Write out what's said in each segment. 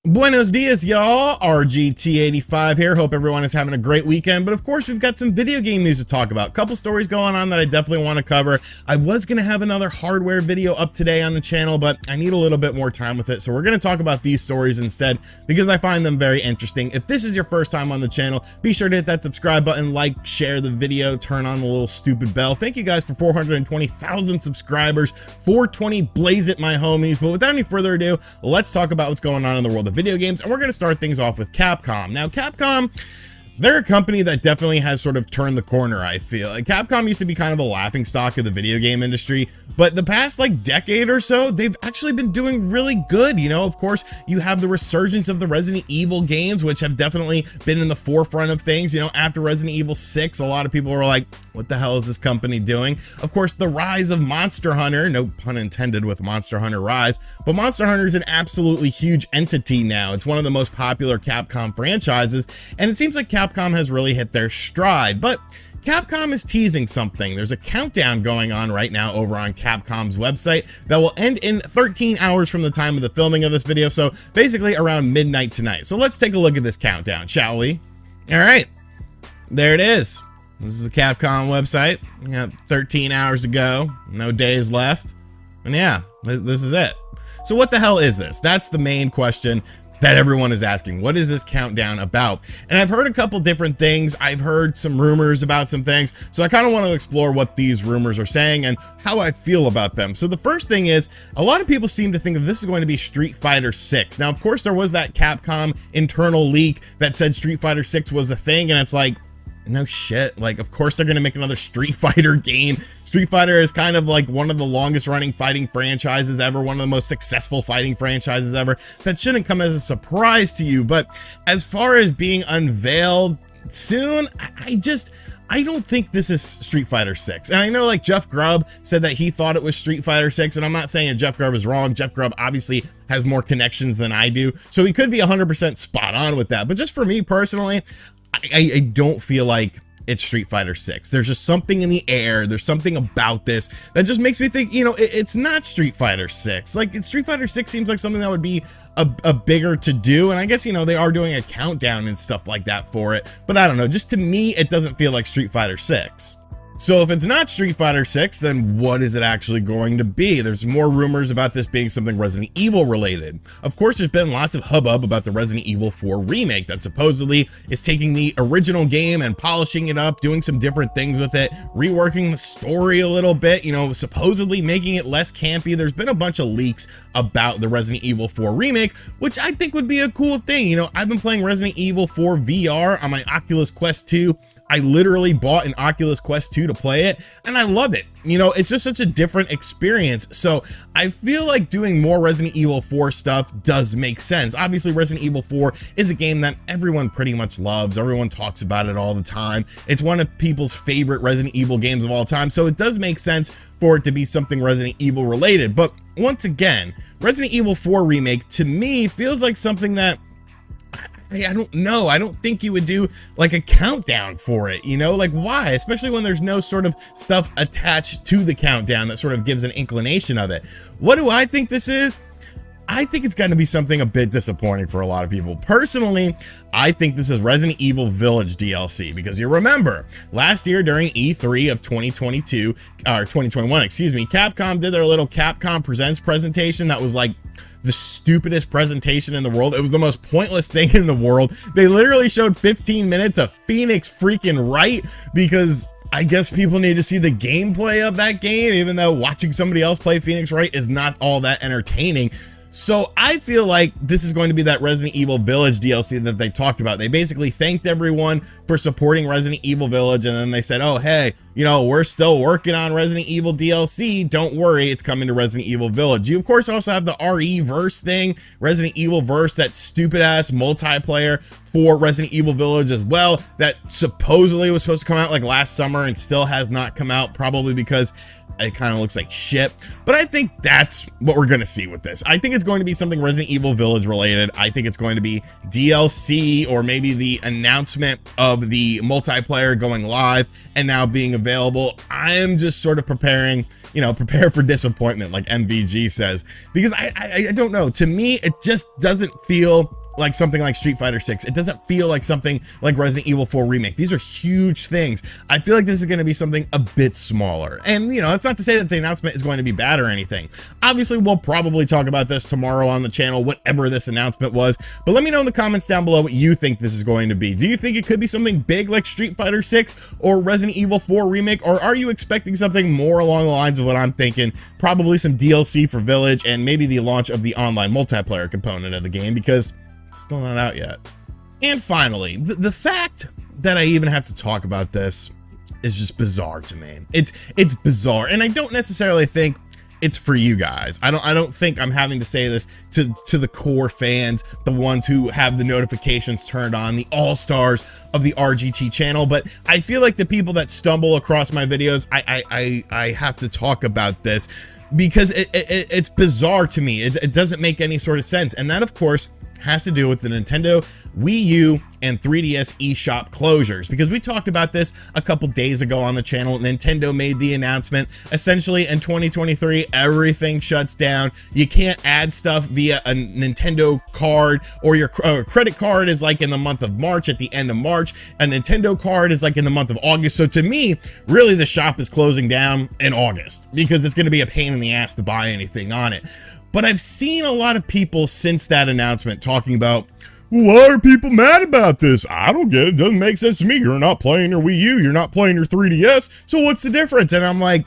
Buenos dias, y'all. RGT85 here. Hope everyone is having a great weekend. But of course, we've got some video game news to talk about. A couple stories going on that I definitely want to cover. I was going to have another hardware video up today on the channel, but I need a little bit more time with it. So we're going to talk about these stories instead because I find them very interesting. If this is your first time on the channel, be sure to hit that subscribe button, like, share the video, turn on the little stupid bell. Thank you guys for 420,000 subscribers. 420, blaze it, my homies. But without any further ado, let's talk about what's going on in the world of video games, and we're going to start things off with Capcom. Now, Capcom, they're a company that definitely has sort of turned the corner, I feel. Like, Capcom used to be kind of a laughingstock of the video game industry, but the past, like, decade or so, they've actually been doing really good. You know, of course, you have the resurgence of the Resident Evil games, which have definitely been in the forefront of things. You know, after Resident Evil 6, a lot of people were like, what the hell is this company doing? Of course, the rise of Monster Hunter, no pun intended with Monster Hunter Rise, but Monster Hunter is an absolutely huge entity now. It's one of the most popular Capcom franchises, and it seems like Capcom has really hit their stride. But Capcom is teasing something. There's a countdown going on right now over on Capcom's website that will end in 13 hours from the time of the filming of this video, so basically around midnight tonight. So let's take a look at this countdown, shall we? All right, there it is. This is the Capcom website. You got 13 hours to go, no days left, and yeah, this is it. So what the hell is this? That's the main question that everyone is asking. What is this countdown about? And I've heard a couple different things. I've heard some rumors about some things, so I kind of want to explore what these rumors are saying and how I feel about them. So the first thing is, a lot of people seem to think that this is going to be Street Fighter 6. Now, of course, there was that Capcom internal leak that said Street Fighter 6 was a thing, and it's like, no shit, like, of course they're gonna make another Street Fighter game. Street Fighter is kind of like one of the longest running fighting franchises ever, one of the most successful fighting franchises ever. That shouldn't come as a surprise to you, but as far as being unveiled soon, I don't think this is Street Fighter 6. And I know, like, Jeff Grubb said that he thought it was Street Fighter 6, and I'm not saying Jeff Grubb is wrong. Jeff Grubb obviously has more connections than I do, so he could be 100% spot on with that. But just for me personally, I don't feel like it's Street Fighter 6. There's just something in the air. There's something about this that just makes me think, you know, it's not Street Fighter 6. Like, Street Fighter 6 seems like something that would be a bigger to do, and I guess, you know, they are doing a countdown and stuff like that for it, but I don't know, just to me it doesn't feel like Street Fighter 6. So if it's not Street Fighter 6, then what is it actually going to be? There's more rumors about this being something Resident Evil related. Of course, there's been lots of hubbub about the Resident Evil 4 remake that supposedly is taking the original game and polishing it up, doing some different things with it, reworking the story a little bit, you know, supposedly making it less campy. There's been a bunch of leaks about the Resident Evil 4 remake, which I think would be a cool thing. You know, I've been playing Resident Evil 4 VR on my Oculus Quest 2. I literally bought an Oculus Quest 2 to play it, and I love it. You know, it's just such a different experience. So I feel like doing more Resident Evil 4 stuff does make sense. Obviously, Resident Evil 4 is a game that everyone pretty much loves. Everyone talks about it all the time. It's one of people's favorite Resident Evil games of all time. So it does make sense for it to be something Resident Evil related. But once again, Resident Evil 4 remake to me feels like something that, I don't know. I don't think you would do like a countdown for it, you know? Like, why? Especially when there's no sort of stuff attached to the countdown that sort of gives an inclination of it. What do I think this is? I think it's going to be something a bit disappointing for a lot of people. Personally, I think this is Resident Evil Village DLC, because you remember last year during E3 of 2022 or 2021, excuse me, Capcom did their little Capcom Presents presentation that was like the stupidest presentation in the world. It was the most pointless thing in the world. They literally showed 15 minutes of Phoenix freaking Wright because I guess people need to see the gameplay of that game, even though watching somebody else play Phoenix Wright is not all that entertaining. So I feel like this is going to be that Resident Evil Village DLC that they talked about. They basically thanked everyone for supporting Resident Evil Village, and then they said, oh, hey, you know, we're still working on Resident Evil DLC. Don't worry, it's coming to Resident Evil Village. You, of course, also have the RE-verse thing, Resident Evil verse, that stupid-ass multiplayer for Resident Evil Village as well, that supposedly was supposed to come out like last summer and still has not come out, probably because it kind of looks like shit. But I think that's what we're going to see with this. I think it's going to be something Resident Evil Village related. I think it's going to be DLC, or maybe the announcement of the multiplayer going live and now being available. I am just sort of preparing you know, prepare for disappointment, like MVG says, because I don't know. To me, it just doesn't feel like something like Street Fighter 6. It doesn't feel like something like Resident Evil 4 Remake. These are huge things. I feel like this is going to be something a bit smaller. And, you know, that's not to say that the announcement is going to be bad or anything. Obviously, we'll probably talk about this tomorrow on the channel, whatever this announcement was. But let me know in the comments down below what you think this is going to be. Do you think it could be something big like Street Fighter 6 or Resident Evil 4 Remake? Or are you expecting something more along the lines of what I'm thinking? Probably some DLC for Village and maybe the launch of the online multiplayer component of the game, because still not out yet. And finally, the fact that I even have to talk about this is just bizarre to me. It's bizarre, and I don't necessarily think it's for you guys. I don't think I'm having to say this to the core fans, the ones who have the notifications turned on, the all-stars of the RGT channel, but I feel like the people that stumble across my videos, I have to talk about this because it's bizarre to me. It doesn't make any sort of sense, and that, of course, has to do with the Nintendo Wii U and 3DS eShop closures, because we talked about this a couple days ago on the channel. Nintendo made the announcement essentially in 2023 everything shuts down. You can't add stuff via a Nintendo card, or your credit card is like in the month of March, at the end of March. A Nintendo card is like in the month of August. So to me, really, the shop is closing down in August because it's going to be a pain in the ass to buy anything on it. But I've seen a lot of people since that announcement talking about, why are people mad about this? I don't get it. It doesn't make sense to me. You're not playing your Wii U. You're not playing your 3DS. So what's the difference? And I'm like,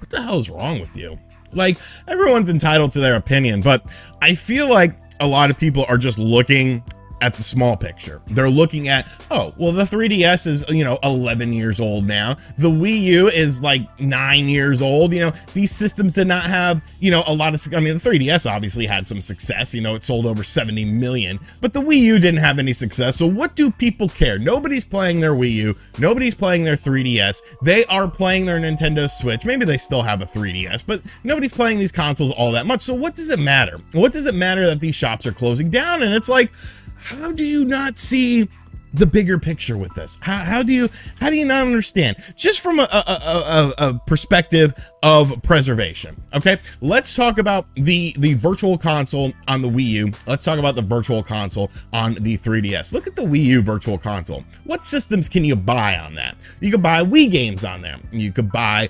what the hell is wrong with you? Like, everyone's entitled to their opinion, but I feel like a lot of people are just looking at the small picture. They're looking at, oh, well, the 3DS is, you know, 11 years old now. The Wii U is like 9 years old. You know, these systems did not have, you know, a lot of, I mean, the 3DS obviously had some success. You know, it sold over 70 million, but the Wii U didn't have any success. So what do people care? Nobody's playing their Wii U. Nobody's playing their 3DS. They are playing their Nintendo Switch. Maybe they still have a 3DS, but nobody's playing these consoles all that much. So what does it matter? What does it matter that these shops are closing down? And it's like, how do you not see the bigger picture with this? How do you not understand? Just from a perspective of preservation, okay? Let's talk about the virtual console on the Wii U. Let's talk about the virtual console on the 3DS. Look at the Wii U virtual console. What systems can you buy on that? You could buy Wii games on there. You could buy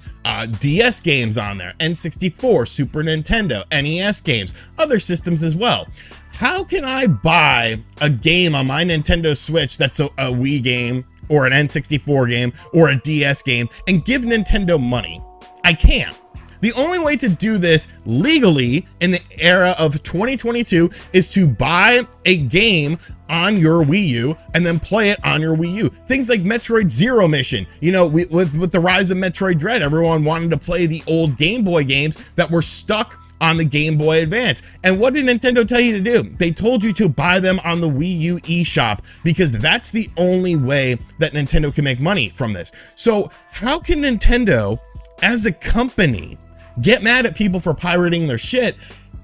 DS games on there, N64, Super Nintendo, NES games, other systems as well. How can I buy a game on my Nintendo Switch that's a Wii game or an N64 game or a DS game and give Nintendo money? I can't. The only way to do this legally in the era of 2022 is to buy a game on your Wii U and then play it on your Wii U. Things like Metroid Zero Mission, you know, with the rise of Metroid Dread, everyone wanted to play the old Game Boy games that were stuck on the Game Boy Advance. And what did Nintendo tell you to do? They told you to buy them on the Wii U eShop, because that's the only way that Nintendo can make money from this. So how can Nintendo as a company get mad at people for pirating their shit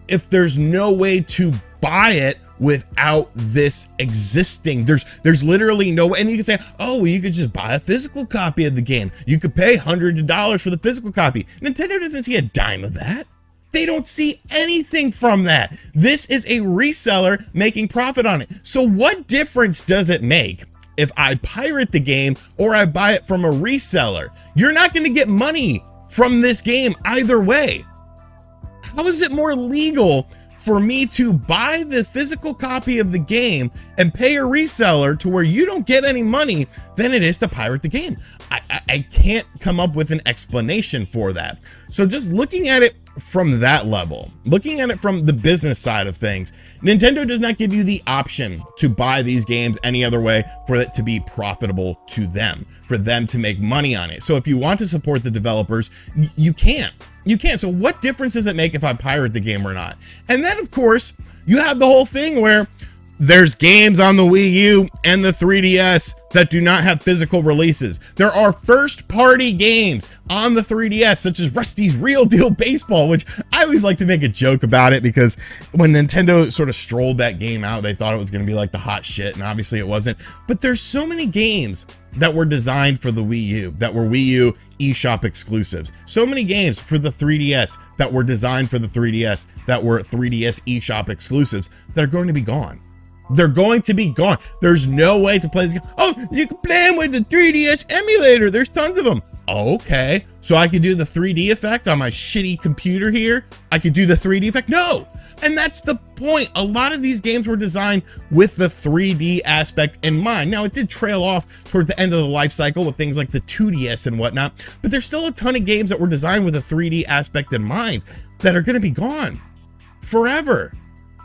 if there's no way to buy it without this existing? There's literally no way. And you can say, oh, well, you could just buy a physical copy of the game. You could pay hundreds of dollars for the physical copy. Nintendo doesn't see a dime of that. They don't see anything from that. This is a reseller making profit on it. So what difference does it make if I pirate the game or I buy it from a reseller? You're not going to get money from this game either way. How is it more legal for me to buy the physical copy of the game and pay a reseller to where you don't get any money than it is to pirate the game? I can't come up with an explanation for that. So just looking at it from that level, looking at it from the business side of things, Nintendo does not give you the option to buy these games any other way for it to be profitable to them, for them to make money on it. So if you want to support the developers, you can't. You can't. So what difference does it make if I pirate the game or not? And then, of course, you have the whole thing where there's games on the Wii U and the 3DS that do not have physical releases. There are first-party games on the 3DS, such as Rusty's Real Deal Baseball, which I always like to make a joke about it, because when Nintendo sort of strolled that game out, they thought it was going to be like the hot shit, and obviously it wasn't. But there's so many games that were designed for the Wii U, that were Wii U eShop exclusives. So many games for the 3DS that were designed for the 3DS that were 3DS eShop exclusives that are going to be gone. They're going to be gone. There's no way to play this game. Oh, you can play them with the 3DS emulator. There's tons of them. Okay, so I could do the 3D effect on my shitty computer here. I could do the 3D effect. No, and that's the point. A lot of these games were designed with the 3D aspect in mind. Now, it did trail off toward the end of the life cycle with things like the 2DS and whatnot, but there's still a ton of games that were designed with a 3D aspect in mind that are going to be gone forever.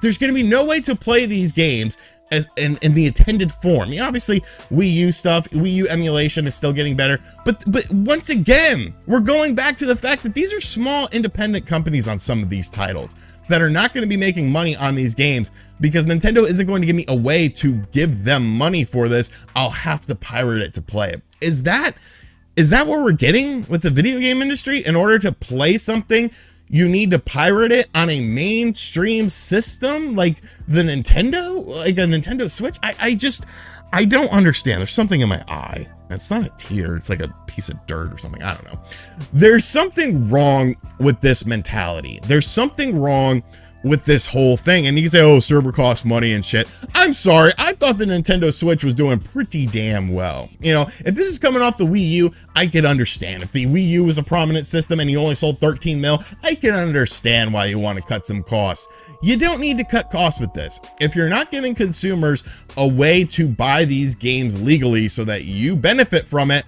There's going to be no way to play these games in the intended form. Obviously, Wii U stuff, Wii U emulation is still getting better, but once again, we're going back to the fact that these are small independent companies on some of these titles that are not going to be making money on these games because Nintendo isn't going to give me a way to give them money for this. I'll have to pirate it to play it. Is that what we're getting with the video game industry? In order to play something, you need to pirate it on a mainstream system like the Nintendo, like a Nintendo Switch? I don't understand. There's something in my eye. It's not a tear. It's like a piece of dirt or something. I don't know. There's something wrong with this mentality. There's something wrong with this whole thing. And you can say, oh, server costs money and shit. I'm sorry. I thought the Nintendo Switch was doing pretty damn well. You know, if this is coming off the Wii U, I could understand. If the Wii U was a prominent system and you only sold 13 mil, I can understand why you want to cut some costs. You don't need to cut costs with this. If you're not giving consumers a way to buy these games legally so that you benefit from it,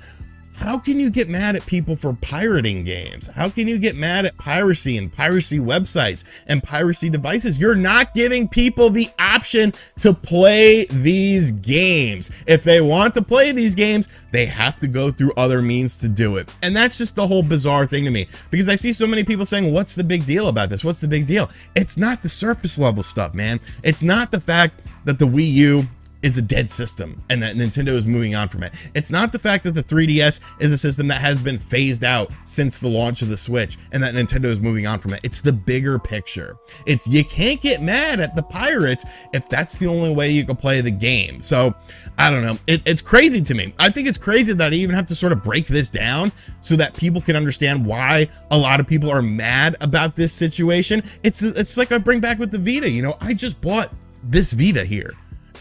how can you get mad at people for pirating games? How can you get mad at piracy and piracy websites and piracy devices? You're not giving people the option to play these games. If they want to play these games, they have to go through other means to do it. And that's just the whole bizarre thing to me, because I see so many people saying, what's the big deal about this? What's the big deal? It's not the surface level stuff, man. It's not the fact that the Wii U is a dead system and that Nintendo is moving on from it. It's not the fact that the 3DS is a system that has been phased out since the launch of the Switch and that Nintendo is moving on from it. It's the bigger picture. It's, you can't get mad at the pirates if that's the only way you can play the game. So I don't know. It's crazy to me. I think it's crazy that I even have to sort of break this down so that people can understand why a lot of people are mad about this situation. It's like I bring back with the Vita. You know, I just bought this Vita here.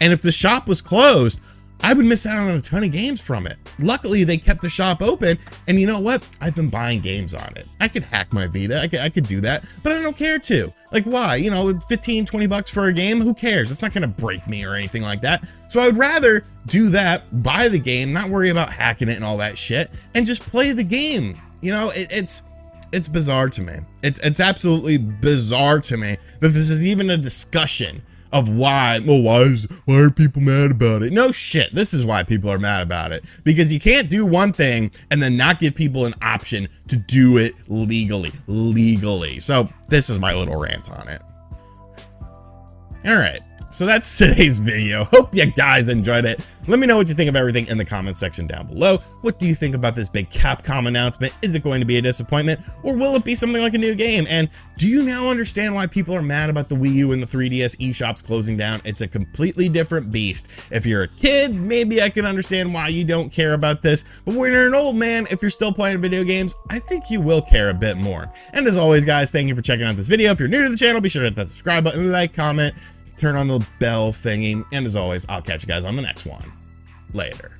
And if the shop was closed, I would miss out on a ton of games from it. Luckily, they kept the shop open, and you know what? I've been buying games on it. I could hack my Vita, I could do that, but I don't care to. Like, why? You know, 15, 20 bucks for a game, who cares? It's not gonna break me or anything like that. So I would rather do that, buy the game, not worry about hacking it and all that shit, and just play the game. You know, it's bizarre to me. It's absolutely bizarre to me that this is even a discussion of why. Well, why are people mad about it? No shit, this is why people are mad about it, because you can't do one thing and then not give people an option to do it legally. So this is my little rant on it. All right, so that's today's video. Hope you guys enjoyed it. Let me know what you think of everything in the comment section down below. What do you think about this big Capcom announcement? Is it going to be a disappointment, or will it be something like a new game? And do you now understand why people are mad about the Wii U and the 3DS eShops closing down? It's a completely different beast. If you're a kid, maybe I can understand why you don't care about this, but when you're an old man, if you're still playing video games, I think you will care a bit more. And as always, guys, thank you for checking out this video. If you're new to the channel, be sure to hit that subscribe button, like, comment, turn on the bell thingy, and as always, I'll catch you guys on the next one. Later.